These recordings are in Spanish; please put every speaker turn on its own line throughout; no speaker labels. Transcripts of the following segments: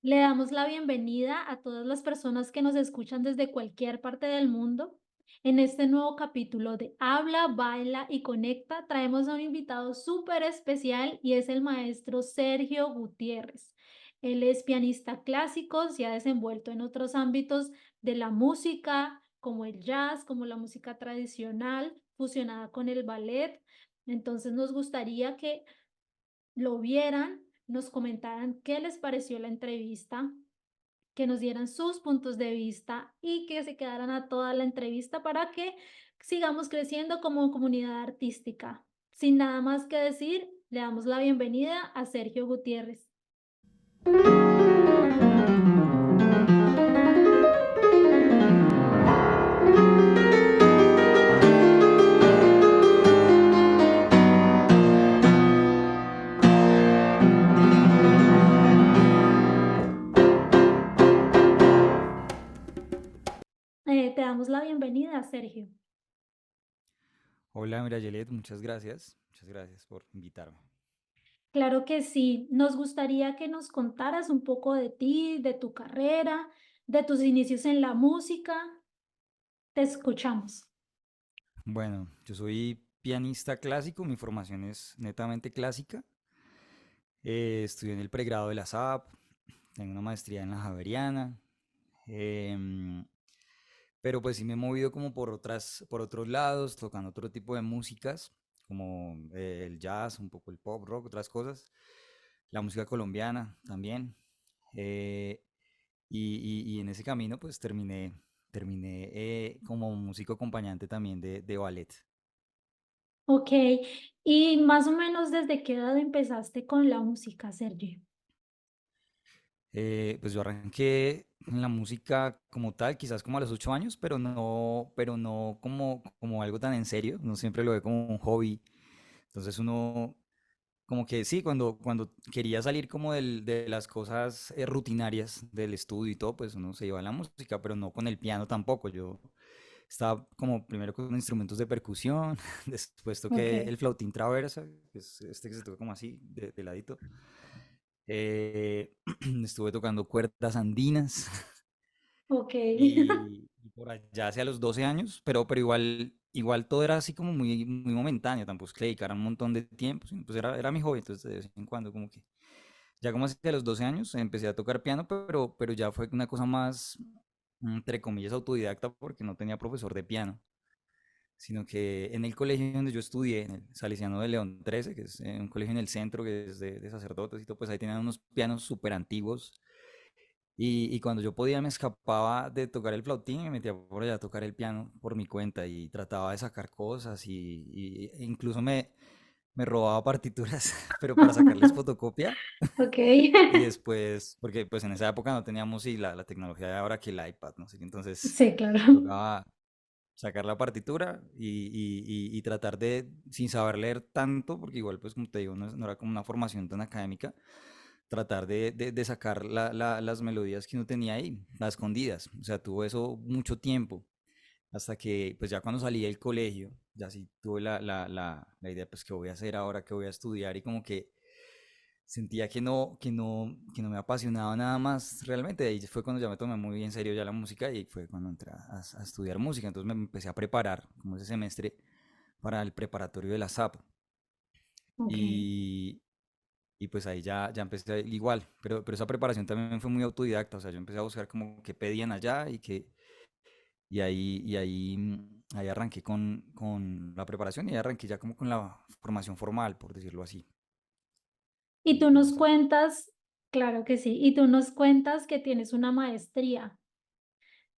Le damos la bienvenida a todas las personas que nos escuchan desde cualquier parte del mundo. En este nuevo capítulo de Habla, Baila y Conecta traemos a un invitado súper especial y es el maestro Sergio Gutiérrez. Él es pianista clásico, se ha desenvuelto en otros ámbitos de la música, como el jazz, como la música tradicional, fusionada con el ballet. Entonces nos gustaría que lo vieran, nos comentaran qué les pareció la entrevista, que nos dieran sus puntos de vista y que se quedaran a toda la entrevista para que sigamos creciendo como comunidad artística. Sin nada más que decir, le damos la bienvenida a Sergio Gutiérrez. Te damos la bienvenida, Sergio.
Hola, Mirayelet, muchas gracias. Muchas gracias por invitarme.
Claro que sí. Nos gustaría que nos contaras un poco de ti, de tu carrera, de tus inicios en la música. Te escuchamos.
Bueno, yo soy pianista clásico, mi formación es netamente clásica. Estudié en el pregrado de la SAP, tengo una maestría en la Javeriana, em, pero pues sí me he movido como por otros lados, tocando otro tipo de músicas, como el jazz, un poco el pop, rock, otras cosas, la música colombiana también. eh, y en ese camino pues terminé como músico acompañante también de ballet.
Ok, y más o menos desde qué edad empezaste con la música, Sergio.
Pues yo arranqué en la música como tal, quizás como a los 8 años, pero no como algo tan en serio, no siempre lo ve como un hobby. Entonces uno, como que sí, cuando quería salir como de las cosas rutinarias del estudio y todo, pues uno se iba a la música, pero no con el piano tampoco. Yo estaba como primero con instrumentos de percusión, después
Ok,
toqué el flautín traversa, que es este que se toca como así, de ladito. Estuve tocando cuerdas andinas
ok,
y por allá hacia los 12 años, pero igual todo era así como muy momentáneo, tampoco es que le dedicara un montón de tiempo, sino pues era mi hobby, entonces de vez en cuando como que, ya como hacia los 12 años empecé a tocar piano, pero ya fue una cosa más, entre comillas, autodidacta porque no tenía profesor de piano, sino que en el colegio donde yo estudié, en el Salesiano de León 13, que es un colegio en el centro, que es de sacerdotes y todo, pues ahí tenían unos pianos súper antiguos. Y cuando yo podía me escapaba de tocar el flautín y me metía por allá a tocar el piano por mi cuenta y trataba de sacar cosas e incluso me robaba partituras, pero para sacarles fotocopia.
ok.
Y después, porque pues en esa época no teníamos la tecnología de ahora que el iPad, no sé qué, entonces
Sí, claro.
tocaba sacar la partitura y tratar de, sin saber leer tanto, porque igual, pues como te digo, no era como una formación tan académica, tratar de sacar las melodías que uno tenía ahí, las escondidas. O sea, tuvo eso mucho tiempo, hasta que, pues ya cuando salí del colegio, ya sí tuve la idea, pues, ¿qué voy a hacer ahora? ¿Qué voy a estudiar? Y como que sentía que no me apasionaba nada más realmente. Ahí fue cuando ya me tomé muy en serio ya la música y fue cuando entré a estudiar música. Entonces me empecé a preparar, como ese semestre, para el preparatorio de la SAP.
Ok.
Y, y pues ahí ya empecé igual, pero esa preparación también fue muy autodidacta. O sea, yo empecé a buscar como qué pedían allá ahí arranqué con la preparación y ahí arranqué ya como con la formación formal, por decirlo así.
Y
Y
tú
pues
nos
hasta acá.
cuentas, claro que sí, y tú nos cuentas que tienes una maestría.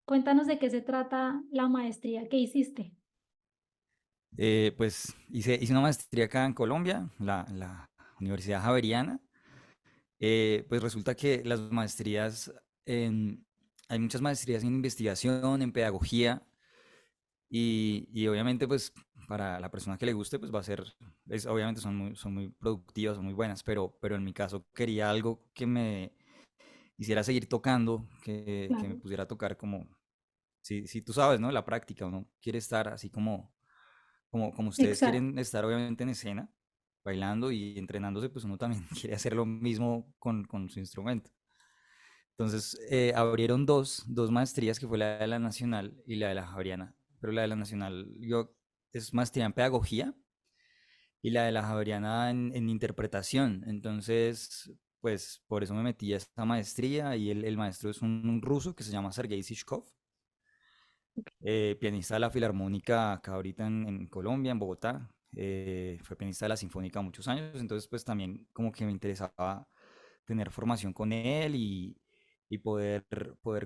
Cuéntanos de qué se trata la maestría que hiciste.
Pues hice una maestría acá en Colombia, la Universidad Javeriana. Pues resulta que las maestrías, hay muchas maestrías en investigación, en pedagogía, y obviamente pues para la persona que le guste pues va a ser, obviamente son muy productivas, son muy buenas, pero en mi caso quería algo que me hiciera seguir tocando, que me
Claro,
pusiera a tocar como, si tú sabes, ¿no? La práctica, uno quiere estar así como ustedes
exacto.
quieren estar obviamente en escena, bailando y entrenándose, pues uno también quiere hacer lo mismo con su instrumento. Entonces abrieron dos maestrías, que fue la de la Nacional y la de la Javeriana. Pero la de la Nacional es maestría en pedagogía y la de la Javeriana en interpretación. Entonces, pues por eso me metí a esta maestría y el maestro es un ruso que se llama Sergei Sishkov, pianista de la Filarmónica acá ahorita en Colombia, en Bogotá. Fue pianista de la Sinfónica muchos años, entonces pues también como que me interesaba tener formación con él y poder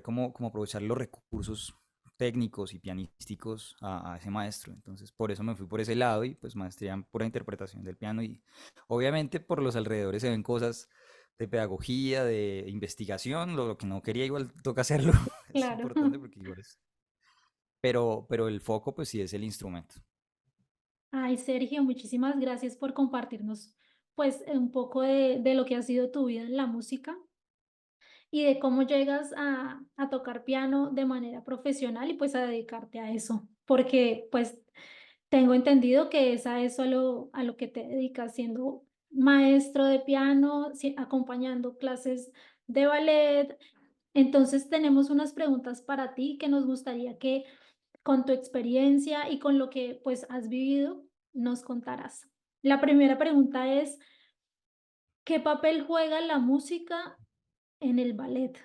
como aprovechar los recursos técnicos y pianísticos a ese maestro. Entonces, por eso me fui por ese lado y pues maestría en pura interpretación del piano y obviamente por los alrededores se ven cosas de pedagogía, de investigación, lo que no quería igual toca hacerlo, es
Claro.
importante porque igual es, pero el foco pues sí es el instrumento.
Ay, Sergio, muchísimas gracias por compartirnos pues un poco de lo que ha sido tu vida en la música y de cómo llegas a tocar piano de manera profesional y pues a dedicarte a eso, porque pues tengo entendido que es a eso a lo que te dedicas, siendo maestro de piano, acompañando clases de ballet. Entonces tenemos unas preguntas para ti que nos gustaría que con tu experiencia y con lo que pues has vivido nos contarás. La primera pregunta es, ¿qué papel juega la música en el ballet?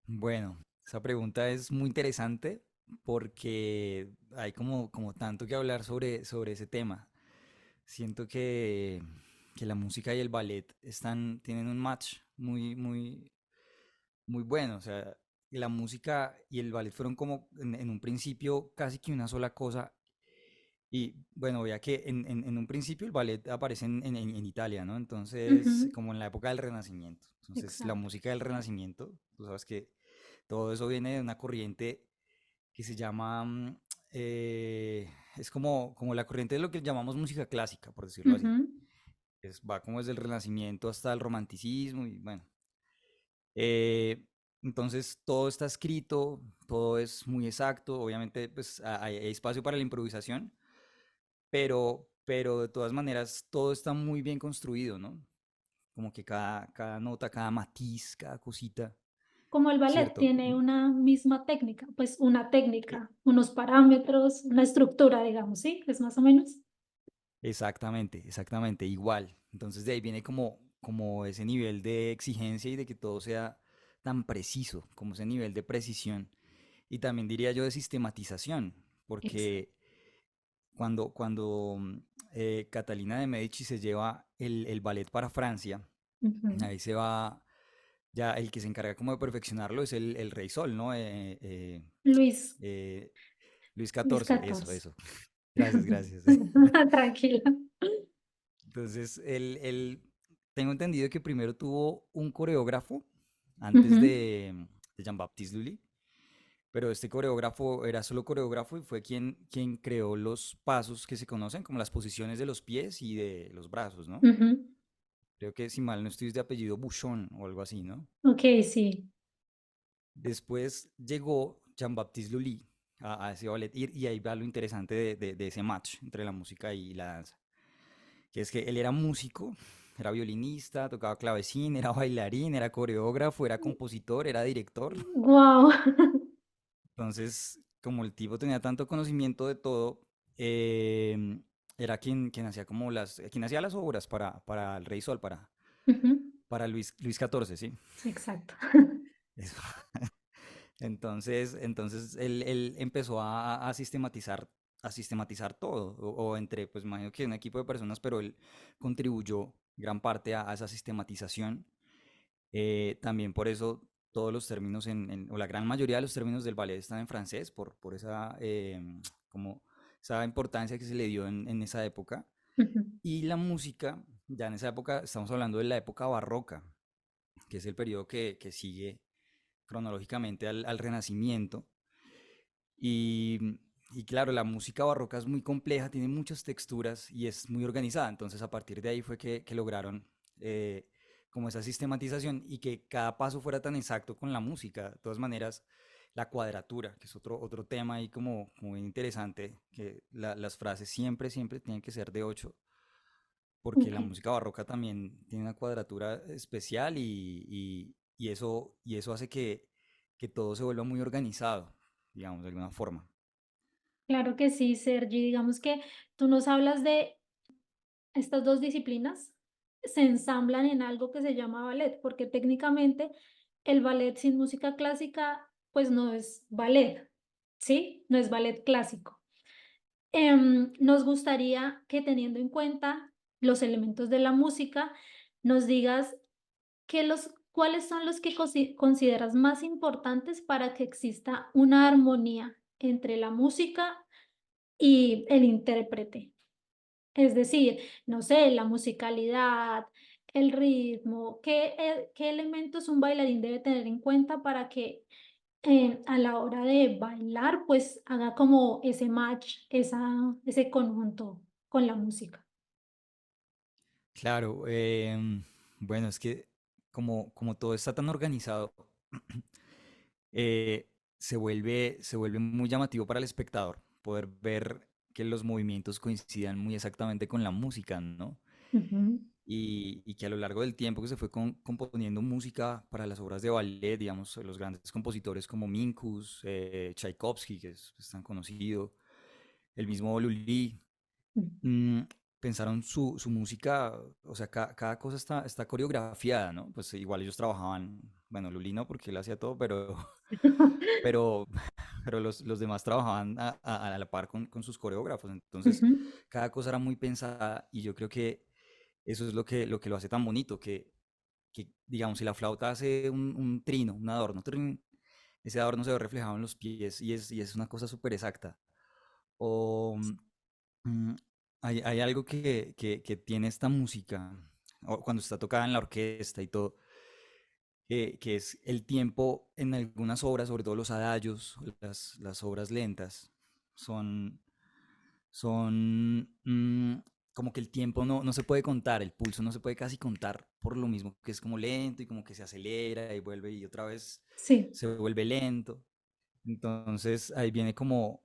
Bueno, esa pregunta es muy interesante porque hay como tanto que hablar sobre ese tema. Siento que la música y el ballet tienen un match muy bueno. O sea, la música y el ballet fueron como en un principio casi que una sola cosa. Y bueno, vea que en un principio el ballet aparece en Italia, ¿no? Entonces,
Ujú,
como en la época del Renacimiento. Entonces, la
exacto.
música del Renacimiento, tú sabes que todo eso viene de una corriente que se llama, es como la corriente de lo que llamamos música clásica, por decirlo así.
Ujú.
Va como desde el Renacimiento hasta el Romanticismo y bueno. eh, entonces todo está escrito, todo es muy exacto, obviamente pues hay espacio para la improvisación, pero de todas maneras todo está muy bien construido, ¿no? Como que cada nota, cada matiz, cada cosita,
Como el ballet
¿cierto?
tiene una misma técnica, pues una
E-
técnica, unos parámetros, una estructura, digamos, ¿sí? Es más o menos.
Exactamente, igual. Entonces de ahí viene como ese nivel de exigencia y de que todo sea tan preciso, como ese nivel de precisión. Y también diría yo de sistematización,
Exacto.
porque cuando Catalina de Medici se lleva el ballet para Francia,
Ujú.
ahí se va, ya el que se encarga como de perfeccionarlo es el Rey Sol, ¿no?
Luis,
Eh, Luis
Luis
XIV, eso,
XIV.
eso. Gracias, gracias.
Tranquila.
Entonces, tengo entendido que primero tuvo un coreógrafo antes
Ujú,
de Jean-Baptiste Lully, pero este coreógrafo era solo coreógrafo y fue quien creó los pasos que se conocen como las posiciones de los pies y de los brazos, ¿no?
ujú.
Creo que si mal no estoy es de apellido Bouchon o algo así, ¿no?
Ok, sí.
Después llegó Jean-Baptiste Lully a ese ballet y ahí va lo interesante de ese match entre la música y la danza, que es que él era músico, era violinista, tocaba clavecín, era bailarín, era coreógrafo, era compositor, era director.
Wow.
Entonces, como el tipo tenía tanto conocimiento de todo, era quien hacía quien hacía las obras para el Rey Sol, para Luis XIV, ¿sí?
Exacto.
Eso. Entonces él empezó a sistematizar todo, o entre, pues imagino que un equipo de personas, pero él contribuyó gran parte a esa sistematización. También por eso todos los términos, o la gran mayoría de los términos del ballet están en francés, por como esa importancia que se le dio en esa época.
Ujú.
Y la música, ya en esa época, estamos hablando de la época barroca, que es el periodo que sigue cronológicamente al Renacimiento. Y claro, la música barroca es muy compleja, tiene muchas texturas y es muy organizada. Entonces, a partir de ahí fue que lograron eh, como esa sistematización y que cada paso fuera tan exacto con la música. De todas maneras, la cuadratura, que es otro tema ahí como bien interesante, que las frases siempre tienen que ser de 8 porque la
Ok.
música barroca también tiene una cuadratura especial y eso hace que todo se vuelva muy organizado, digamos, de alguna forma.
Claro que sí, Sergi. Digamos que tú nos hablas de estas dos disciplinas se ensamblan en algo que se llama ballet, porque técnicamente el ballet sin música clásica, pues no es ballet, ¿sí? No es ballet clásico. Nos gustaría que teniendo en cuenta los elementos de la música, nos digas cuáles son los que consideras más importantes para que exista una armonía entre la música y el intérprete. Es decir, no sé, la musicalidad, el ritmo, qué elementos un bailarín debe tener en cuenta para que a la hora de bailar, pues haga como ese match, ese conjunto con la música.
Claro, bueno, es que como todo está tan organizado, eh, se vuelve muy llamativo para el espectador poder ver que los movimientos coincidan muy exactamente con la música, ¿no?
Ujú,
Y que a lo largo del tiempo que se fue componiendo música para las obras de ballet, digamos, los grandes compositores como Minkus, Tchaikovsky, es tan conocido, el mismo Lully,
ujú.
mm, pensaron su música, o sea, cada cosa está coreografiada, ¿no? Pues igual ellos trabajaban, bueno, Lully no, porque él hacía todo, pero, pero los demás trabajaban a la par con sus coreógrafos, entonces
Ujú.
cada cosa era muy pensada y yo creo que eso es lo que lo hace tan bonito, que digamos, si la flauta hace un trino, un adorno, trin, ese adorno se ve reflejado en los pies y es una cosa súper exacta. O mm, hay algo que tiene esta música, o cuando está tocada en la orquesta y todo, que es el tiempo en algunas obras, sobre todo los adagios, las obras lentas, son, son como que el tiempo no se puede contar, el pulso no se puede casi contar por lo mismo que es como lento y como que se acelera y vuelve y otra vez
Sí,
se vuelve lento. Entonces ahí viene como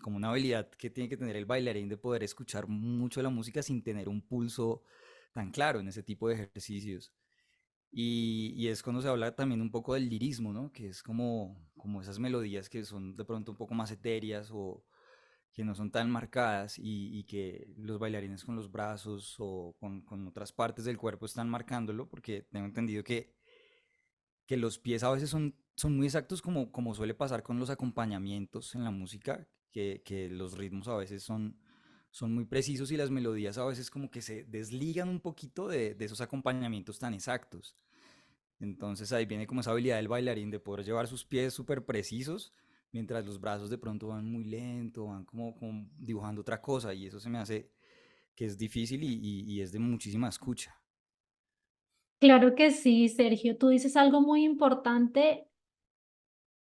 una habilidad que tiene que tener el bailarín de poder escuchar mucho la música sin tener un pulso tan claro en ese tipo de ejercicios. Y es cuando se habla también un poco del lirismo, ¿no? Que es como esas melodías que son de pronto un poco más etéreas o que no son tan marcadas y que los bailarines con los brazos o con otras partes del cuerpo están marcándolo, porque tengo entendido que los pies a veces son muy exactos como suele pasar con los acompañamientos en la música, que los ritmos a veces son muy precisos y las melodías a veces como que se desligan un poquito de esos acompañamientos tan exactos. Entonces ahí viene como esa habilidad del bailarín de poder llevar sus pies súper precisos, mientras los brazos de pronto van muy lento, van como dibujando otra cosa y eso se me hace que es difícil y es de muchísima escucha.
claro que sí, Sergio. Tú dices algo muy importante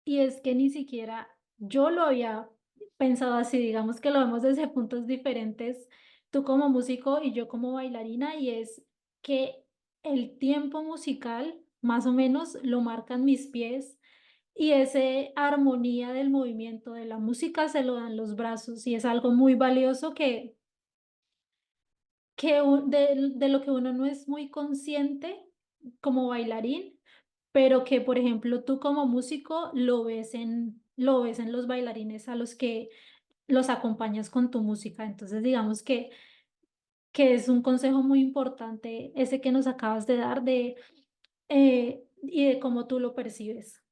y es que ni siquiera yo lo había pensado así, digamos que lo vemos desde puntos diferentes, tú como músico y yo como bailarina, y es que el tiempo musical más o menos lo marcan mis pies y esa armonía del movimiento de la música se lo dan los brazos y es algo muy valioso de lo que uno no es muy consciente como bailarín, pero que, por ejemplo, tú como músico lo ves en los bailarines a los que los acompañas con tu música. Entonces, digamos que es un consejo muy importante ese que nos acabas de dar y de cómo tú lo percibes.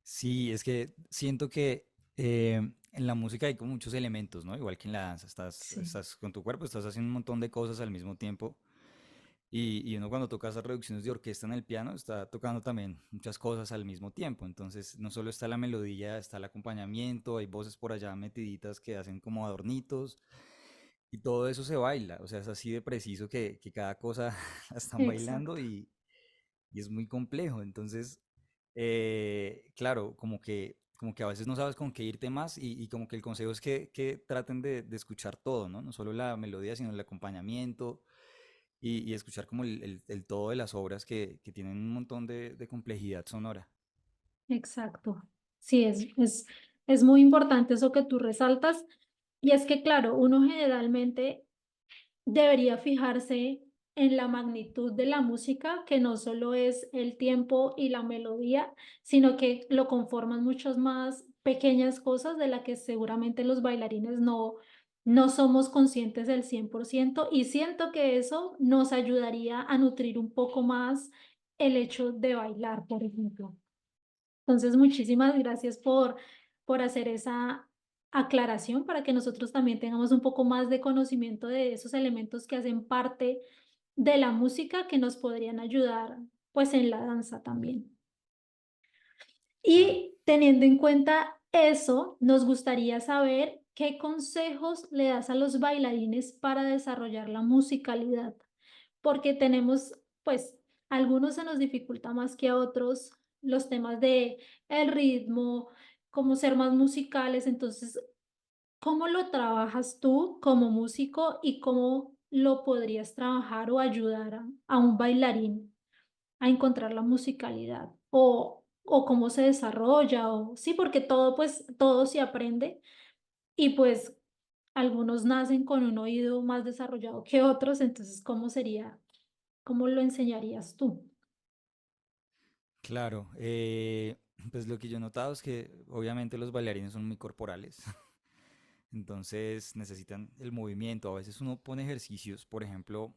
Sí, es que siento que en la música hay como muchos elementos, ¿no? Igual que en la danza,
Sí,
estás con tu cuerpo, estás haciendo un montón de cosas al mismo tiempo. Y uno cuando toca esas reducciones de orquesta en el piano está tocando también muchas cosas al mismo tiempo. Entonces no solo está la melodía, está el acompañamiento, hay voces por allá metiditas que hacen como adornitos y todo eso se baila. O sea, es así de preciso que cada cosa la están bailando
exacto.
y es muy complejo. Entonces, claro, como que a veces no sabes con qué irte más y como que el consejo es que traten de escuchar todo, ¿no? No solo la melodía, sino el acompañamiento y escuchar como el todo de las obras que tienen un montón de complejidad sonora.
Exacto. Sí, es muy importante eso que tú resaltas. Y es que, claro, uno generalmente debería fijarse en la magnitud de la música, que no solo es el tiempo y la melodía, sino que lo conforman muchas más pequeñas cosas de las que seguramente los bailarines no somos conscientes del 100% y siento que eso nos ayudaría a nutrir un poco más el hecho de bailar, por ejemplo. Entonces, muchísimas gracias por hacer esa aclaración para que nosotros también tengamos un poco más de conocimiento de esos elementos que hacen parte de la música que nos podrían ayudar, pues, en la danza también.
Claro.
Y teniendo en cuenta eso, nos gustaría saber qué consejos le das a los bailarines para desarrollar la musicalidad, porque tenemos, pues, a algunos se nos dificulta más que a otros los temas de el ritmo, cómo ser más musicales. Entonces, ¿cómo lo trabajas tú como músico y cómo lo podrías trabajar o ayudar a un bailarín a encontrar la musicalidad? O cómo se desarrolla, o sí, porque todo, pues, todo se aprende y pues algunos nacen con un oído más desarrollado que otros. Entonces, ¿cómo lo enseñarías tú?
Claro, pues lo que yo he notado es que obviamente los bailarines son muy corporales, entonces necesitan el movimiento. A veces uno pone ejercicios, por ejemplo,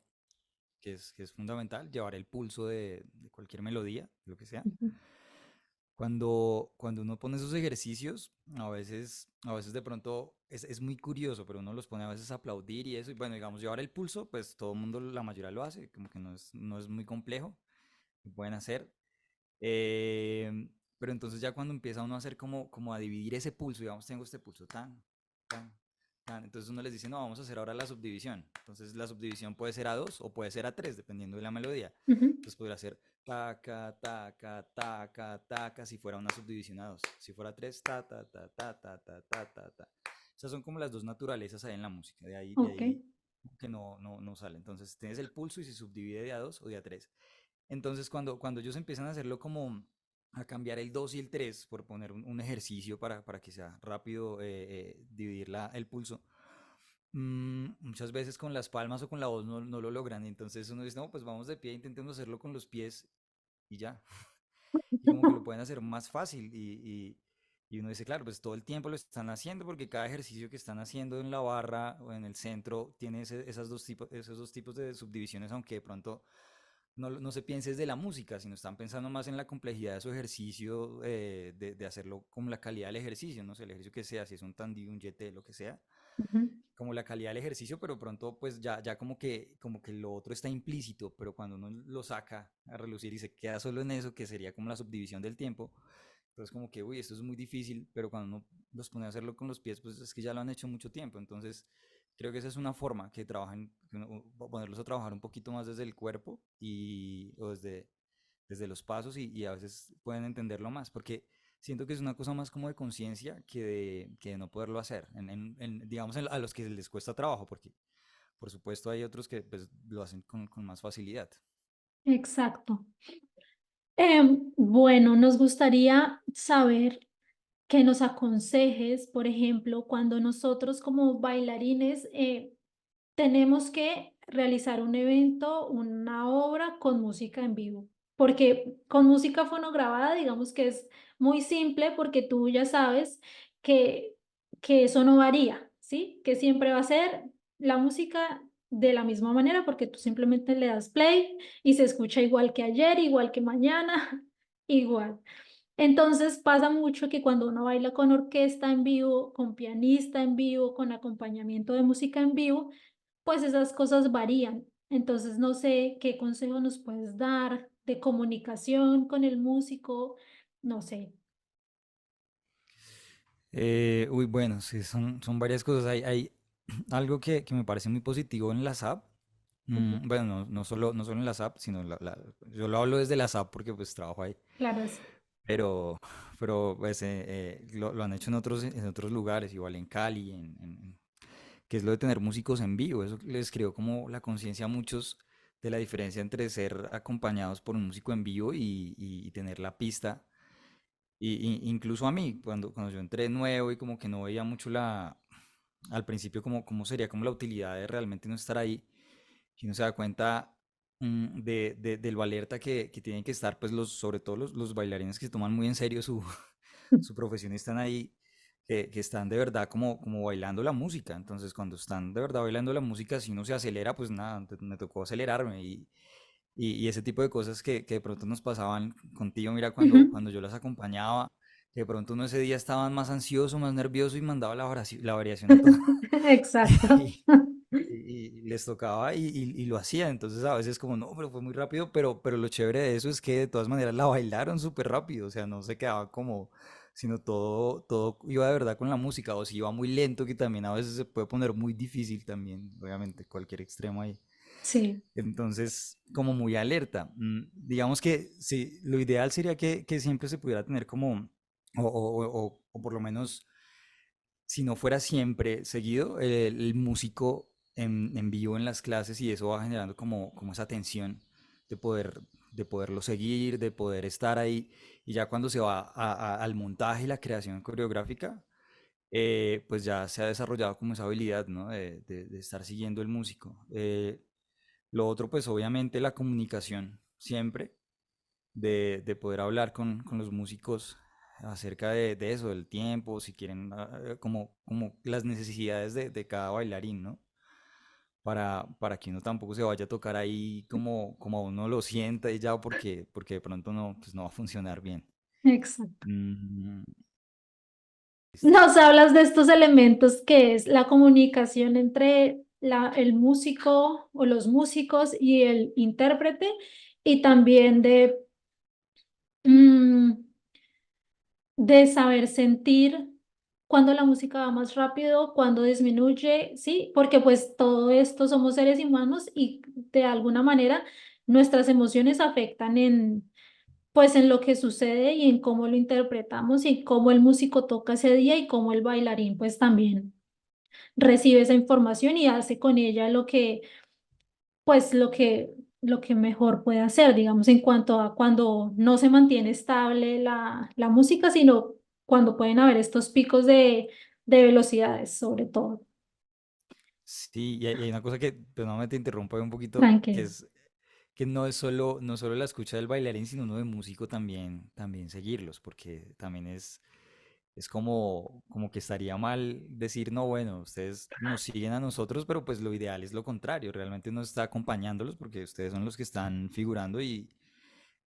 que es fundamental, llevar el pulso de cualquier melodía, lo que sea.
Ujú,
Cuando uno pone esos ejercicios, a veces de pronto es muy curioso, pero uno los pone a veces a aplaudir y eso. Y bueno, digamos, llevar el pulso, pues todo el mundo, la mayoría lo hace, como que no es muy complejo, lo pueden hacer. Pero entonces ya cuando empieza uno a hacer como a dividir ese pulso, digamos, tengo este pulso tan, tan, tan, entonces uno les dice, no, vamos a hacer ahora la subdivisión. Entonces la subdivisión puede ser a dos o puede ser a tres, dependiendo de la melodía.
ujú.
Entonces podría ser taca, taca, taca, taca, si fuera una subdivisión a dos. Si fuera a tres, ta, ta, ta, ta, ta, ta, ta, ta, ta. Esas son como las dos naturalezas ahí en la música. De ahí, de
Ok.
ahí que no sale. Entonces tienes el pulso y se subdivide de a dos o de a tres. Entonces, cuando ellos empiezan a hacerlo como a cambiar el 2 y el 3 por poner un ejercicio para que sea rápido dividir el pulso, muchas veces con las palmas o con la voz no lo logran. Entonces uno dice, no, pues vamos de pie, intentemos hacerlo con los pies y ya. Y como que lo pueden hacer más fácil y uno dice, claro, pues todo el tiempo lo están haciendo porque cada ejercicio que están haciendo en la barra o en el centro tiene esos dos tipos de subdivisiones, aunque de pronto no se piense desde la música, sino están pensando más en la complejidad de su ejercicio, de hacerlo como la calidad del ejercicio, no sé, el ejercicio que sea, si es un tandí, un yete, lo que sea,
Ujú,
como la calidad del ejercicio, pero pronto pues ya como que lo otro está implícito, pero cuando uno lo saca a relucir y se queda solo en eso, que sería como la subdivisión del tiempo, entonces como que, uy, esto es muy difícil, pero cuando uno los pone a hacerlo con los pies, pues es que ya lo han hecho mucho tiempo, entonces creo que esa es una forma que trabajen, ponerlos a trabajar un poquito más desde el cuerpo o desde los pasos y a veces pueden entenderlo más, porque siento que es una cosa más como de conciencia que de no poderlo hacer, digamos, a los que les cuesta trabajo, porque por supuesto hay otros que pues, lo hacen con más facilidad.
exacto. Bueno, nos gustaría saber que nos aconsejes, por ejemplo, cuando nosotros como bailarines tenemos que realizar un evento, una obra con música en vivo, porque con música fonograbada, digamos que es muy simple, porque tú ya sabes que, que eso no varía, ¿sí? Que siempre va a ser la música de la misma manera, porque tú simplemente le das play y se escucha igual que ayer, igual que mañana, igual. Entonces pasa mucho que cuando uno baila con orquesta en vivo, con pianista en vivo, con acompañamiento de música en vivo, pues esas cosas varían. Entonces no sé qué consejo nos puedes dar de comunicación con el músico, no sé.
Uy, bueno, sí, son varias cosas. Hay algo que me parece muy positivo en la SAP.
Ujú.
Bueno, no solo en la SAP, sino yo lo hablo desde la SAP porque pues trabajo ahí.
Claro, sí.
Pero, pero pues lo han hecho en otros lugares, igual en Cali, que es lo de tener músicos en vivo. Eso les creó como la conciencia a muchos de la diferencia entre ser acompañados por un músico en vivo y tener la pista. Incluso a mí, cuando yo entré nuevo y como que no veía mucho al principio cómo sería como la utilidad de realmente no estar ahí, y uno se da cuenta de lo alerta que tienen que estar, pues sobre todo los bailarines que se toman muy en serio su profesión y están ahí, que están de verdad como bailando la música. Entonces, cuando están de verdad bailando la música, si uno se acelera, pues nada, me tocó acelerarme y ese tipo de cosas que de pronto nos pasaban contigo, mira,
Ujú.
cuando yo las acompañaba, que de pronto uno ese día estaba más ansioso, más nervioso y mandaba la variación a toda.
Exacto.
Y, y les tocaba y lo hacían. Entonces a veces como, no, pero fue muy rápido, pero lo chévere de eso es que de todas maneras la bailaron súper rápido, o sea, no se quedaba como, sino todo iba de verdad con la música, o si iba muy lento, que también a veces se puede poner muy difícil también, obviamente, cualquier extremo ahí.
Sí,
Entonces, como muy alerta. Digamos que sí, lo ideal sería que siempre se pudiera tener como, o por lo menos si no fuera siempre seguido, el músico en vivo en las clases y eso va generando como esa tensión de poder, de poderlo seguir, de poder estar ahí. Y ya cuando se va al montaje y la creación coreográfica, pues ya se ha desarrollado como esa habilidad, ¿no? De estar siguiendo el músico. Lo otro, pues obviamente la comunicación, siempre de poder hablar con los músicos acerca de eso, del tiempo, si quieren, como las necesidades de cada bailarín, ¿no? Para que uno tampoco se vaya a tocar ahí como uno lo sienta y ya, porque de pronto no, pues no va a funcionar bien.
exacto.
Mm, listo.
Nos hablas de estos elementos que es la comunicación entre el músico o los músicos y el intérprete y también mm, de saber sentir cuando la música va más rápido, cuando disminuye, ¿sí? Porque pues todo esto somos seres humanos y de alguna manera nuestras emociones afectan pues en lo que sucede y en cómo lo interpretamos y cómo el músico toca ese día y cómo el bailarín pues también recibe esa información y hace con ella pues lo que mejor puede hacer, digamos, en cuanto a cuando no se mantiene estable la música, sino cuando pueden haber estos picos de velocidades, sobre todo.
Sí, y hay una cosa que, pues no me te interrumpa un poquito, que
Tranquilo.
es que no solo la escucha del bailarín, sino uno de músico también seguirlos, porque también es como que estaría mal decir, no, bueno, ustedes nos siguen a nosotros, pero pues lo ideal es lo contrario, realmente uno está acompañándolos porque ustedes son los que están figurando y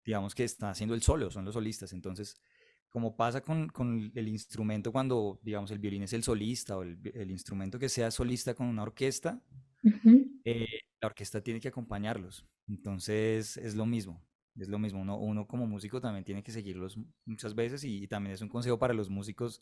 digamos que están haciendo el solo, son los solistas. Entonces, como pasa con el instrumento cuando, digamos, el violín es el solista o el instrumento que sea solista con una orquesta,
Ujú.
eh, la orquesta tiene que acompañarlos. Entonces es lo mismo. Uno como músico también tiene que seguirlos muchas veces y también es un consejo para los músicos,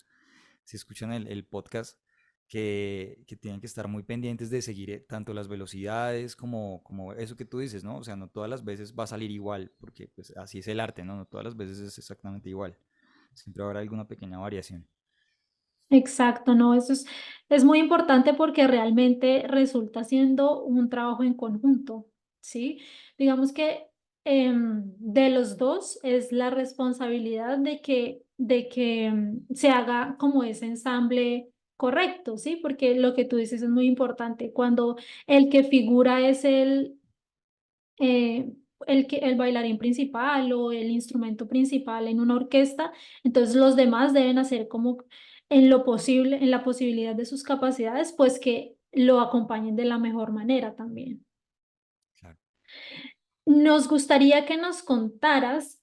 si escuchan el podcast, que tienen que estar muy pendientes de seguir tanto las velocidades como eso que tú dices, ¿no? O sea, no todas las veces va a salir igual, porque pues así es el arte, ¿no? No todas las veces es exactamente igual. Siempre habrá alguna pequeña variación.
Exacto, no, es muy importante porque realmente resulta siendo un trabajo en conjunto, ¿sí? Digamos que de los dos es la responsabilidad de que se haga como ese ensamble correcto, ¿sí? Porque lo que tú dices es muy importante. Cuando el que figura es eh, el bailarín principal o el instrumento principal en una orquesta, entonces los demás deben hacer como en lo posible, en la posibilidad de sus capacidades, pues que lo acompañen de la mejor manera también.
Claro.
Nos gustaría que nos contaras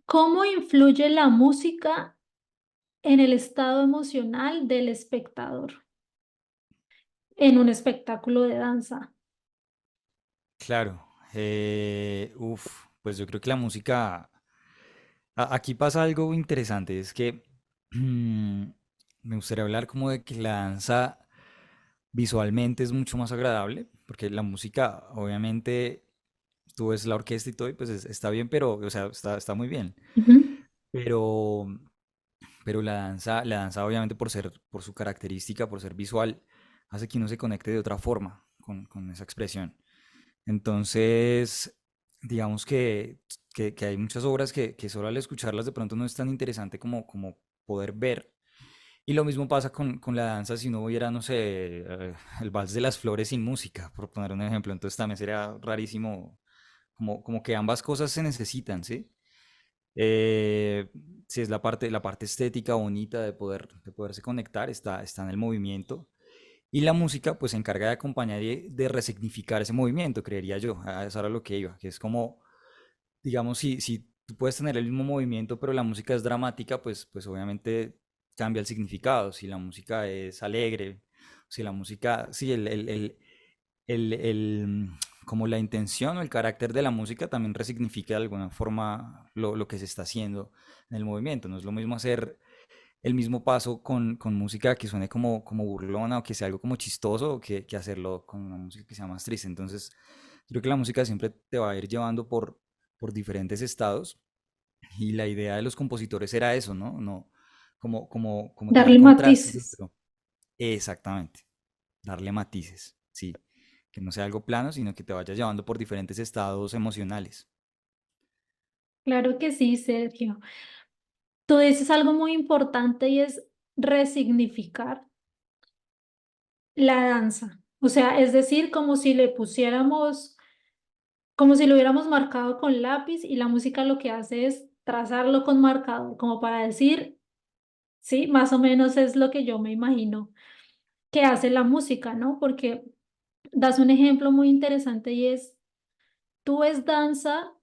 cómo influye la música en el estado emocional del espectador en un espectáculo de danza.
Claro. Pues yo creo que la música. Aquí pasa algo interesante, es que me gustaría hablar como de que la danza visualmente es mucho más agradable, porque la música, obviamente, tú ves la orquesta y todo, y pues está bien, pero, o sea, está muy bien.
Ujú,
Pero, pero la danza obviamente por su característica, por ser visual, hace que uno se conecte de otra forma con esa expresión. Entonces, digamos que hay muchas obras que solo al escucharlas de pronto no es tan interesante como poder ver. Y lo mismo pasa con la danza si uno viera, no sé, el vals de las flores sin música, por poner un ejemplo. Entonces también sería rarísimo, como que ambas cosas se necesitan, ¿sí? Eh, si es la parte estética bonita de poderse conectar, está en el movimiento. Y la música, pues, se encarga de acompañar y de resignificar ese movimiento, creería yo. A eso era lo que iba, que es como, digamos, si tú puedes tener el mismo movimiento, pero la música es dramática, pues obviamente cambia el significado. Si la música es alegre, si la música, sí, como la intención o el carácter de la música también resignifica de alguna forma lo que se está haciendo en el movimiento. No es lo mismo hacer el mismo paso con música que suene como burlona o que sea algo como chistoso que hacerlo con una música que sea más triste. Entonces, creo que la música siempre te va a ir llevando por diferentes estados y la idea de los compositores era eso, ¿no? No como tener
Darle
contrastes
matices.
dentro. Exactamente, darle matices, sí. Que no sea algo plano, sino que te vaya llevando por diferentes estados emocionales.
Claro que sí, Sergio. Tú dices algo muy importante y es resignificar la danza. O sea, es decir, como si le pusiéramos, como si lo hubiéramos marcado con lápiz y la música lo que hace es trazarlo con marcador, como para decir, sí, más o menos es lo que yo me imagino que hace la música, ¿no? Porque das un ejemplo muy interesante y es, tú ves danza,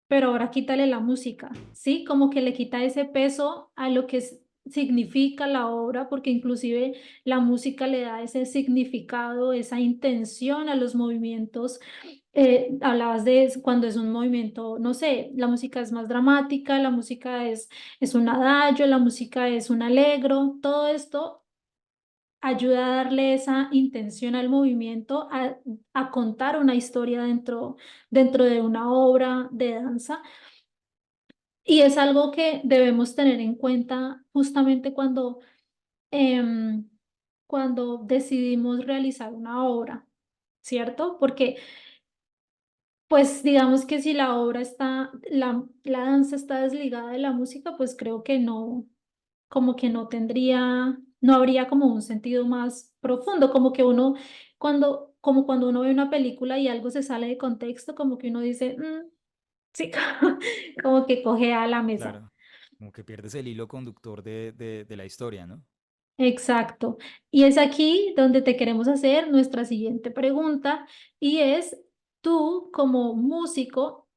pero ahora quítale la música, ¿sí? Como que le quita ese peso a lo que significa la obra, porque inclusive la música le da ese significado, esa intención a los movimientos. Hablabas de cuando es un movimiento, no sé, la música es más dramática, la música es un adagio, la música es un allegro, todo esto ayuda a darle esa intención al movimiento, a contar una historia dentro de una obra de danza. Y es algo que debemos tener en cuenta justamente em, cuando decidimos realizar una obra, ¿cierto? Porque, pues, digamos que si la obra está, la danza está desligada de la música, pues creo que no, como que no tendría, no habría como un sentido más profundo, como que uno, como cuando uno ve una película y algo se sale de contexto, como que uno dice, "Mm, sí", como que coge a la mesa.
Claro. Como que pierdes el hilo conductor de la historia, ¿no?
Exacto. Y es aquí donde te queremos hacer nuestra siguiente pregunta y es, tú como músico,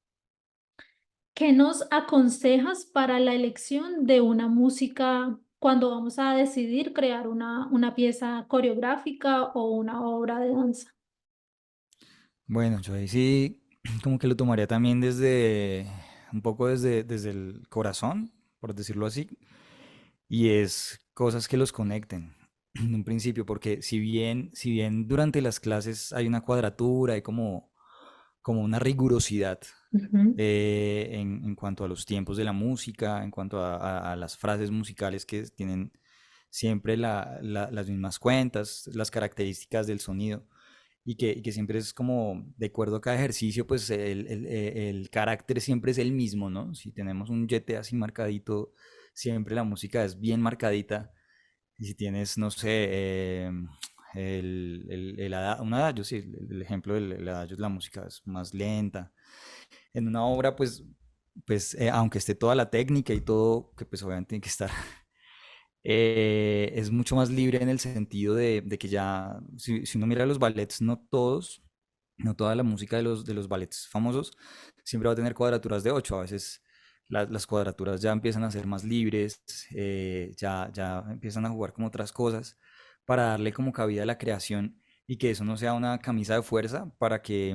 ¿qué nos aconsejas para la elección de una música cuando vamos a decidir crear una pieza coreográfica o una obra de danza?
Bueno, yo ahí sí como que lo tomaría también un poco desde el corazón, por decirlo así, y es cosas que los conecten en un principio, porque si bien durante las clases hay una cuadratura, hay como una rigurosidad
Ujú,
en cuanto a los tiempos de la música, en cuanto a las frases musicales que tienen siempre las mismas cuentas, las características del sonido y que siempre es como, de acuerdo a cada ejercicio, pues el carácter siempre es el mismo, ¿no? Si tenemos un yete así marcadito, siempre la música es bien marcadita. Y si tienes, no sé, un adagio, sí, el ejemplo del adagio es la música es más lenta. En una obra, pues aunque esté toda la técnica y todo, que pues obviamente tiene que estar es mucho más libre en el sentido de que ya, si uno mira los ballets, no todos, no toda la música de los ballets famosos siempre va a tener cuadraturas de 8. A veces las cuadraturas ya empiezan a ser más libres, ya empiezan a jugar como otras cosas para darle como cabida a la creación y que eso no sea una camisa de fuerza para que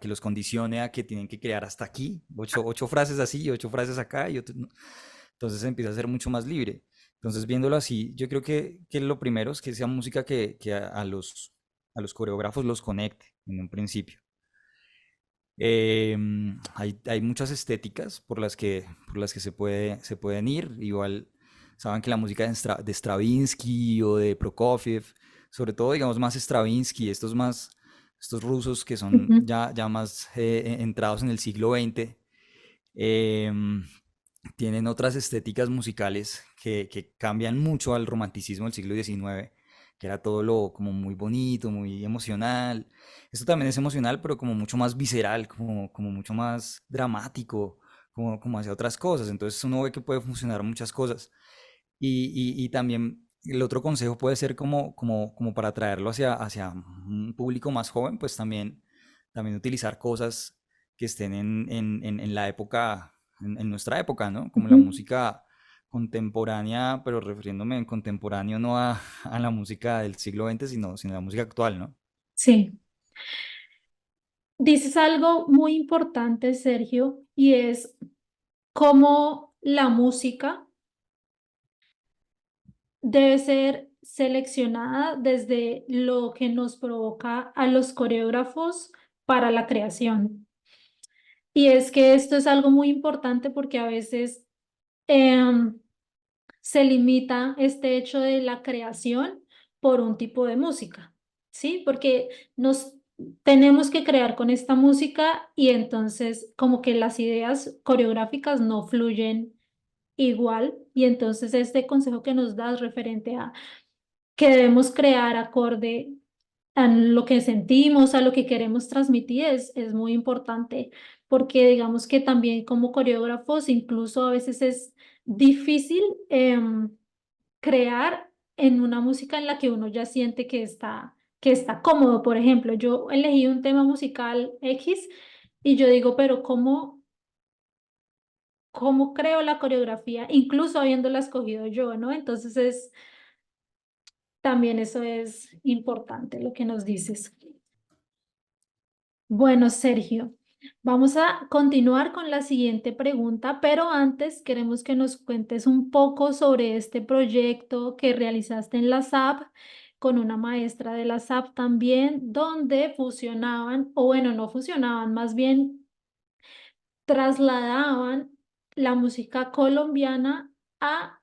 los condicione a que tienen que crear hasta aquí, ocho frases así, 8 frases acá y otro, ¿no? Entonces empieza a ser mucho más libre. Entonces, viéndolo así, yo creo que lo primero es que sea música que a los coreógrafos los conecte en un principio. Hay muchas estéticas por las que se pueden ir. Igual saben que la música de Stravinsky o de Prokofiev, sobre todo, digamos, más Stravinsky, estos rusos que son
ujú.
ya más entrados en el siglo XX, em, tienen otras estéticas musicales que cambian mucho al romanticismo del siglo XIX, que era todo lo como muy bonito, muy emocional. Esto también es emocional, pero como mucho más visceral, como mucho más dramático, como hacia otras cosas. Entonces uno ve que puede funcionar muchas cosas. Y también el otro consejo puede ser como para traerlo hacia un público más joven, pues también utilizar cosas que estén en la época, en nuestra época, ¿no? Como la
Ujú.
música contemporánea, pero refiriéndome en contemporáneo no a la música del siglo XX, sino a la música actual, ¿no?
Sí. Dices algo muy importante, Sergio, y es cómo la música debe ser seleccionada desde lo que nos provoca a los coreógrafos para la creación. Y es que esto es algo muy importante porque a veces em, se limita este hecho de la creación por un tipo de música, ¿sí? Porque nos tenemos que crear con esta música y entonces como que las ideas coreográficas no fluyen igual y entonces este consejo que nos das referente a que debemos crear acorde a lo que sentimos, a lo que queremos transmitir es muy importante porque digamos que también como coreógrafos incluso a veces es difícil crear en una música en la que uno ya siente que está cómodo. Por ejemplo, yo elegí un tema musical X y yo digo, pero ¿cómo creo la coreografía? Incluso habiéndola escogido yo, ¿no? Entonces también eso es importante lo que nos dices. Bueno, Sergio, vamos a continuar con la siguiente pregunta, pero antes queremos que nos cuentes un poco sobre este proyecto que realizaste en la SAP con una maestra de la SAP también, donde fusionaban, o bueno, no fusionaban, más bien trasladaban la música colombiana a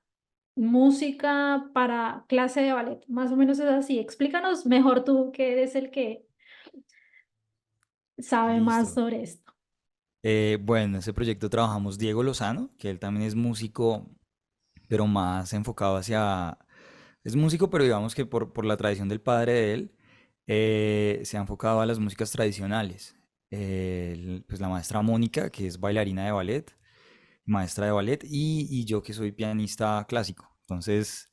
música para clase de ballet. Más o menos es así. Explícanos mejor tú, que eres el que sabe más
Listo.
sobre esto.
Bueno, en ese proyecto trabajamos Diego Lozano, que él también es músico, pero más enfocado hacia... Es músico, pero digamos que por la tradición del padre de él, se ha enfocado a las músicas tradicionales. Pues la maestra Mónica, que es bailarina de ballet, maestra de ballet, y yo que soy pianista clásico. Entonces,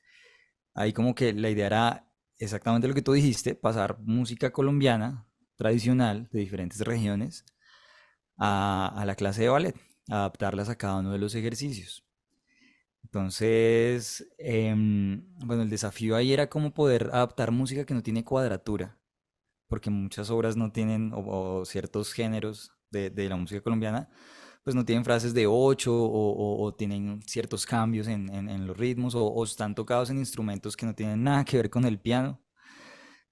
ahí como que la idea era exactamente lo que tú dijiste, pasar música colombiana tradicional de diferentes regiones a la clase de ballet, adaptarlas a cada uno de los ejercicios. Entonces, bueno, el desafío ahí era cómo poder adaptar música que no tiene cuadratura, porque muchas obras no tienen, o ciertos géneros de la música colombiana, pues no tienen frases de ocho o tienen ciertos cambios en los ritmos o están tocados en instrumentos que no tienen nada que ver con el piano.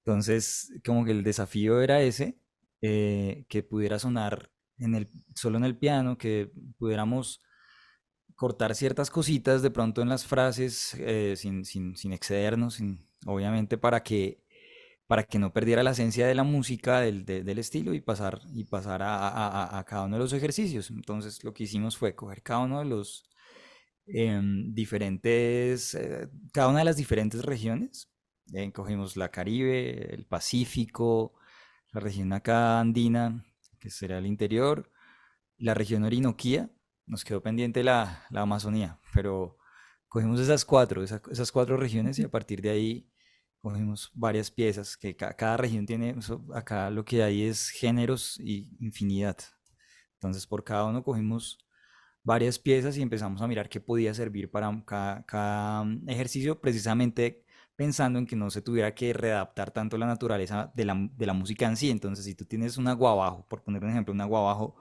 Entonces, como que el desafío era ese, que pudiera sonar solo en el piano, que pudiéramos cortar ciertas cositas de pronto en las frases, sin excedernos, obviamente para que no perdiera la esencia de la música, del estilo y pasar a cada uno de los ejercicios. Entonces lo que hicimos fue coger cada uno de los cada una de las diferentes regiones. Cogimos la Caribe, el Pacífico, la región acá andina, que será el interior, la región Orinoquía. Nos quedó pendiente la Amazonía, pero cogimos esas cuatro regiones y a partir de ahí cogimos varias piezas, que cada región tiene, acá lo que hay es géneros y infinidad. Entonces por cada uno cogimos varias piezas y empezamos a mirar qué podía servir para cada ejercicio, precisamente pensando en que no se tuviera que readaptar tanto la naturaleza de la música en sí. Entonces, si tú tienes un aguabajo, por poner un ejemplo, un aguabajo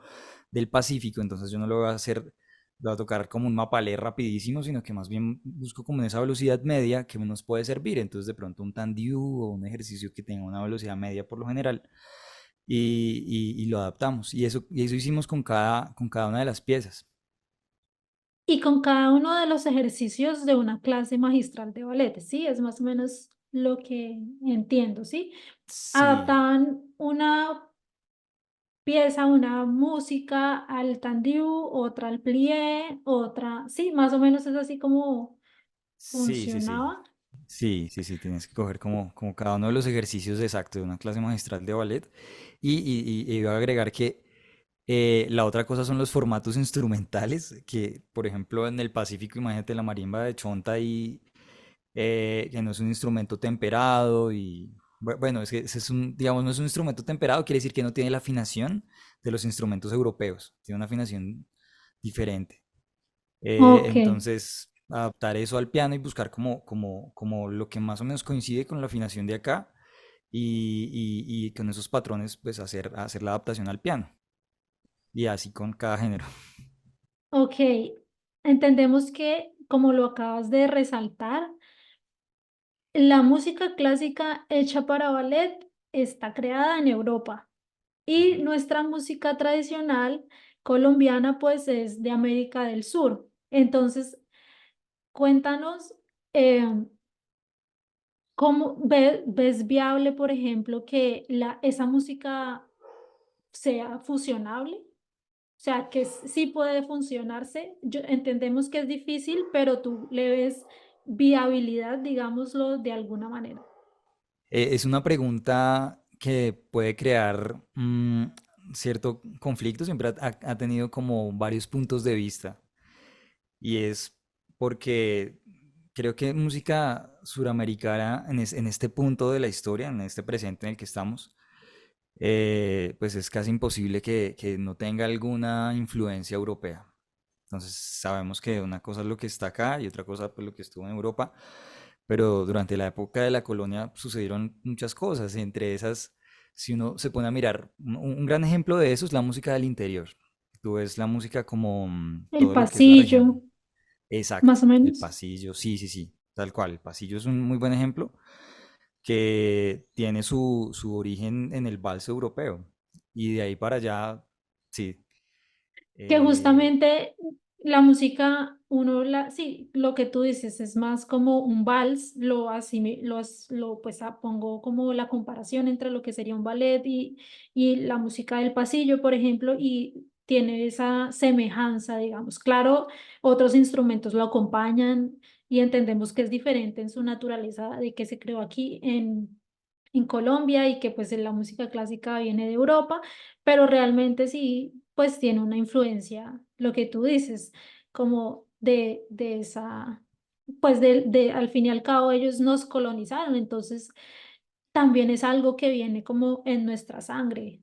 del Pacífico, entonces yo no lo voy a hacer, lo voy a tocar como un mapalé rapidísimo, sino que más bien busco como en esa velocidad media que nos puede servir. Entonces, de pronto un tandiu o un ejercicio que tenga una velocidad media por lo general y lo adaptamos. Y eso hicimos con cada una de las piezas.
Y con cada uno de los ejercicios de una clase magistral de ballet, ¿sí? Es más o menos lo que entiendo, ¿sí?
Sí,
Adaptaban una pieza, una música al tendiu, otra al plié, otra, sí, más o menos es así como
Sí, sí, sí.
funcionaba.
Sí, sí, sí, tienes que coger como cada uno de los ejercicios exactos de una clase magistral de ballet. Y iba a agregar que la otra cosa son los formatos instrumentales, que por ejemplo en el Pacífico, imagínate la marimba de Chonta y que no es un instrumento temperado y bueno, es que ese es un, digamos, no es un instrumento temperado, quiere decir que no tiene la afinación de los instrumentos europeos, tiene una afinación diferente.
Ok,
Entonces, adaptar eso al piano y buscar como lo que más o menos coincide con la afinación de acá y con esos patrones, pues hacer la adaptación al piano. Y así con cada género.
ok. Entendemos que, como lo acabas de resaltar, la música clásica hecha para ballet está creada en Europa y
Ujú.
nuestra música tradicional colombiana pues es de América del Sur. Entonces, cuéntanos, em, ¿cómo ves viable, por ejemplo, que esa música sea fusionable? O sea, que sí puede funcionarse. Entendemos que es difícil, pero tú le ves viabilidad, digámoslo de alguna manera.
Es una pregunta que puede crear cierto conflicto, siempre ha tenido como varios puntos de vista. Y es porque creo que música suramericana en este punto de la historia, en este presente en el que estamos, pues es casi imposible que no tenga alguna influencia europea. Entonces sabemos que una cosa es lo que está acá y otra cosa pues lo que estuvo en Europa, pero durante la época de la colonia sucedieron muchas cosas, entre esas, si uno se pone a mirar, un gran ejemplo de eso es la música del interior. Tú ves la música como
El
todo lo que es la
pasillo,
región. Exacto,
más o
el
menos.
pasillo, sí, sí, sí, tal cual. El pasillo es un muy buen ejemplo que tiene su origen en el vals europeo. Y de ahí para allá, sí.
Que
eh,
justamente la música, sí, lo que tú dices es más como un vals, pues pongo como la comparación entre lo que sería un ballet y la música del pasillo, por ejemplo, y tiene esa semejanza, digamos. Claro, otros instrumentos lo acompañan y entendemos que es diferente en su naturaleza de que se creó aquí en Colombia y que pues la música clásica viene de Europa, pero realmente sí, pues tiene una influencia, lo que tú dices, como de esa, pues al fin y al cabo ellos nos colonizaron, entonces también es algo que viene como en nuestra sangre,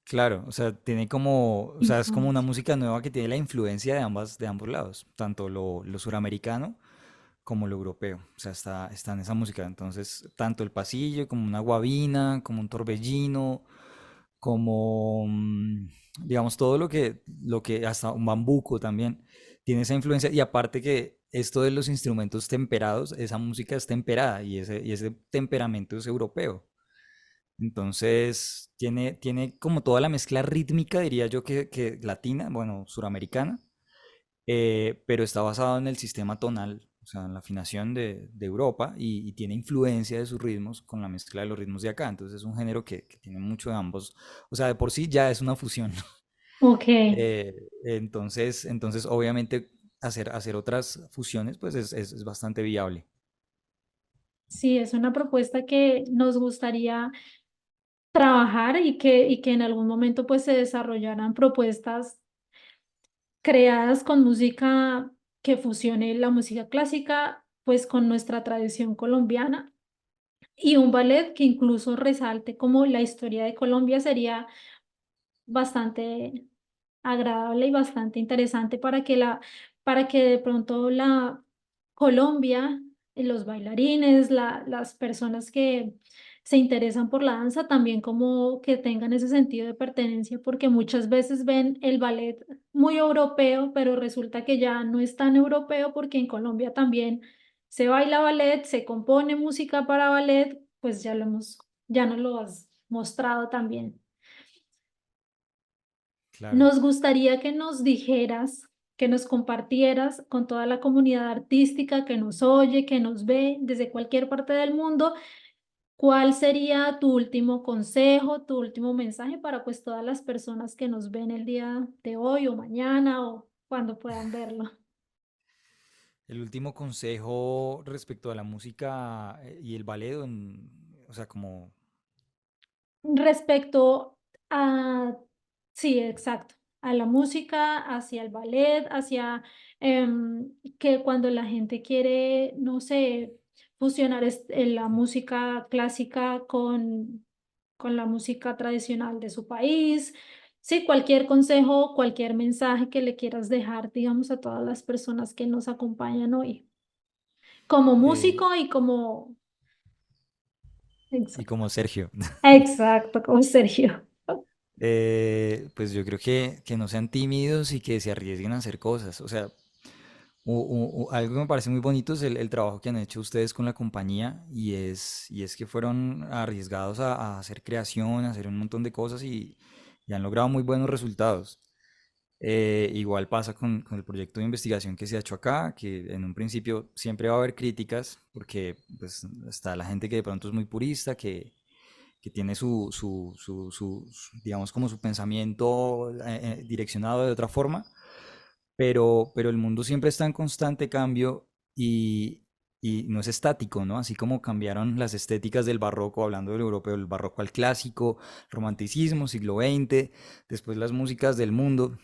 claro, o sea, tiene como, o sea, es como una
influencia.
música nueva que tiene la influencia de ambos lados, tanto lo suramericano como lo europeo. O sea, está en esa música. Entonces, tanto el pasillo como una guabina, como un torbellino, como, digamos, todo lo que, hasta un bambuco también, tiene esa influencia. Y aparte que esto de los instrumentos temperados, esa música es temperada y ese temperamento es europeo. Entonces, tiene como toda la mezcla rítmica, diría yo, que latina, bueno, suramericana, pero está basado en el sistema tonal, o sea, en la afinación de Europa y tiene influencia de sus ritmos con la mezcla de los ritmos de acá. Entonces es un género que tiene mucho de ambos, o sea, de por sí ya es una fusión.
Ok,
Entonces obviamente hacer otras fusiones, pues es bastante viable.
sí, es una propuesta que nos gustaría trabajar y que en algún momento pues se desarrollaran propuestas creadas con música que fusione la música clásica pues con nuestra tradición colombiana y un ballet que incluso resalte como la historia de Colombia sería bastante agradable y bastante interesante para que de pronto la Colombia, los bailarines, las personas que se interesan por la danza también como que tengan ese sentido de pertenencia, porque muchas veces ven el ballet muy europeo, pero resulta que ya no es tan europeo porque en Colombia también se baila ballet, se compone música para ballet, pues ya nos lo has mostrado también.
Claro.
Nos gustaría que nos dijeras, que nos compartieras con toda la comunidad artística que nos oye, que nos ve desde cualquier parte del mundo, cuál sería tu último consejo, tu último mensaje para pues todas las personas que nos ven el día de hoy o mañana o cuando puedan verlo.
El último consejo respecto a la música y el ballet, o sea, como
Respecto a, sí, exacto, a la música, hacia el ballet, hacia que cuando la gente quiere, no sé, fusionar la música clásica con la música tradicional de su país. Sí, cualquier consejo, cualquier mensaje que le quieras dejar, digamos, a todas las personas que nos acompañan hoy, como
eh,
músico y como...
y
Exacto,
como Sergio.
exacto, como Sergio.
Pues yo creo que no sean tímidos y que se arriesguen a hacer cosas. O sea, algo que me parece muy bonito es el trabajo que han hecho ustedes con la compañía y es que fueron arriesgados a hacer creación, a hacer un montón de cosas y han logrado muy buenos resultados. Igual pasa con el proyecto de investigación que se ha hecho acá, que en un principio siempre va a haber críticas, porque pues, está la gente que de pronto es muy purista, que tiene digamos, como su pensamiento direccionado de otra forma, pero el mundo siempre está en constante cambio y no es estático, ¿no? Así como cambiaron las estéticas del barroco, hablando del europeo, el barroco al clásico, romanticismo, siglo XX, después las músicas del mundo.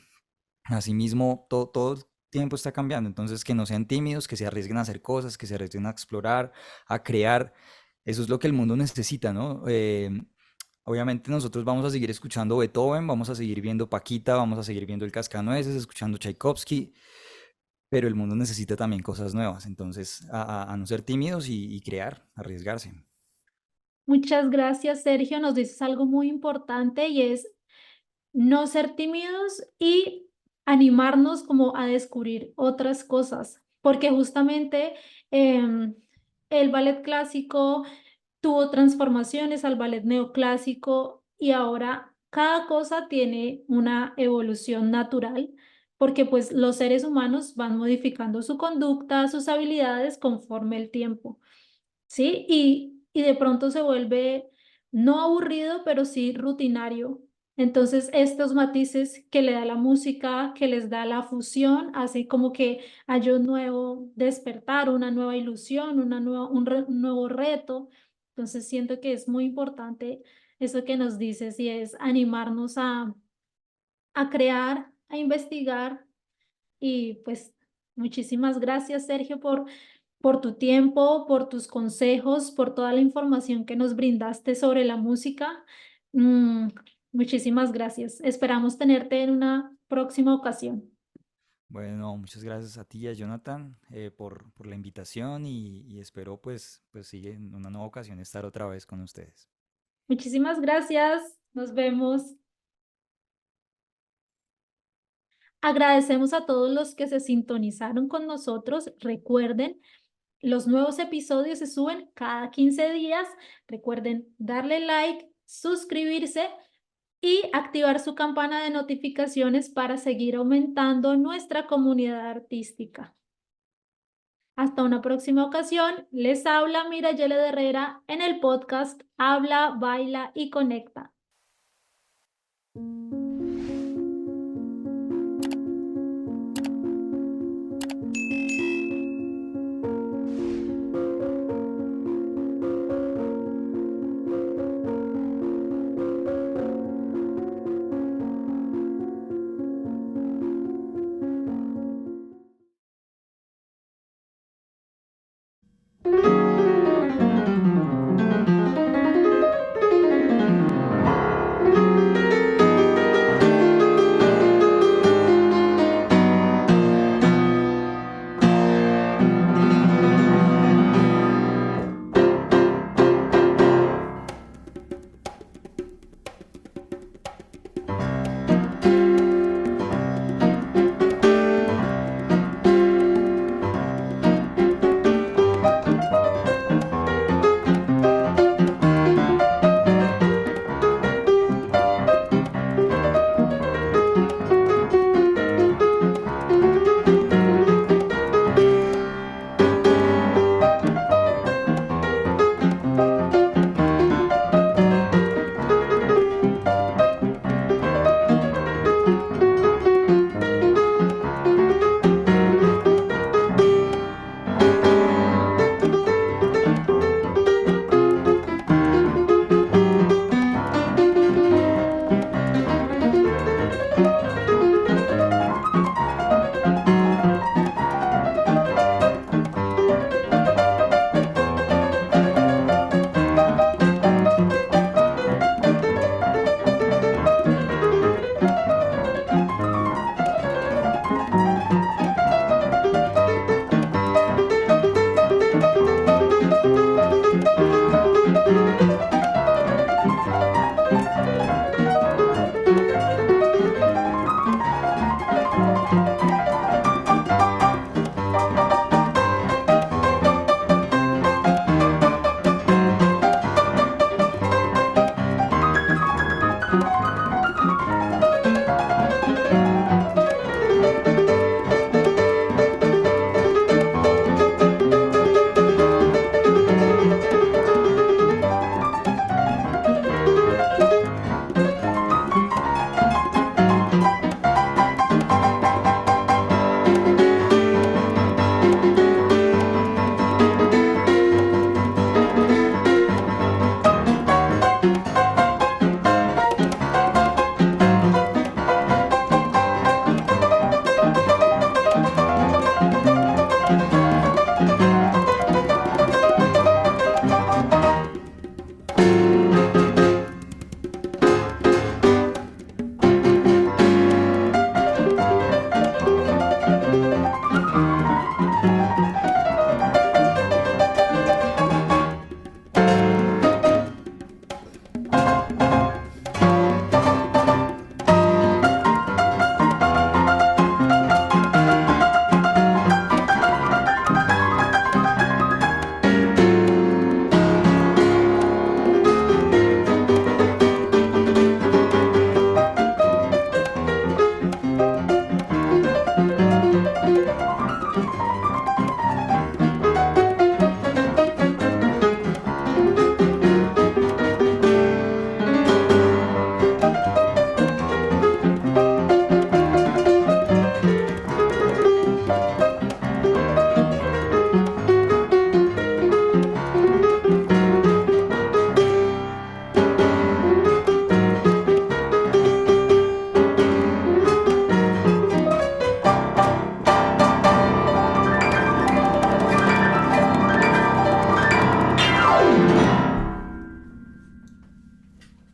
Asimismo, todo el tiempo está cambiando, entonces que no sean tímidos, que se arriesguen a hacer cosas, que se arriesguen a explorar, a crear. Eso es lo que el mundo necesita, ¿no? Obviamente nosotros vamos a seguir escuchando Beethoven, vamos a seguir viendo Paquita, vamos a seguir viendo el Cascanueces, escuchando Tchaikovsky, pero el mundo necesita también cosas nuevas, entonces a no ser tímidos y crear, arriesgarse.
Muchas gracias, Sergio. Nos dices algo muy importante y es no ser tímidos y animarnos como a descubrir otras cosas, porque justamente em, el ballet clásico tuvo transformaciones al ballet neoclásico y ahora cada cosa tiene una evolución natural, porque pues los seres humanos van modificando su conducta, sus habilidades conforme el tiempo. ¿Sí? Y de pronto se vuelve no aburrido, pero sí rutinario. Entonces, estos matices que le da la música, que les da la fusión, hace como que haya un nuevo despertar, una nueva ilusión, un nuevo reto. Entonces, siento que es muy importante eso que nos dices y es animarnos a crear, a investigar y pues muchísimas gracias, Sergio, por tu tiempo, por tus consejos, por toda la información que nos brindaste sobre la música. Mm, muchísimas gracias. Esperamos tenerte en una próxima ocasión.
Bueno, muchas gracias a ti y a Jonathan por la invitación y espero pues sí, en una nueva ocasión estar otra vez con ustedes.
Muchísimas gracias. Nos vemos. Agradecemos a todos los que se sintonizaron con nosotros. Recuerden, los nuevos episodios se suben cada 15 días. Recuerden darle like, suscribirse y activar su campana de notificaciones para seguir aumentando nuestra comunidad artística. Hasta una próxima ocasión, les habla Mirayele de Herrera en el podcast Habla, Baila y Conecta.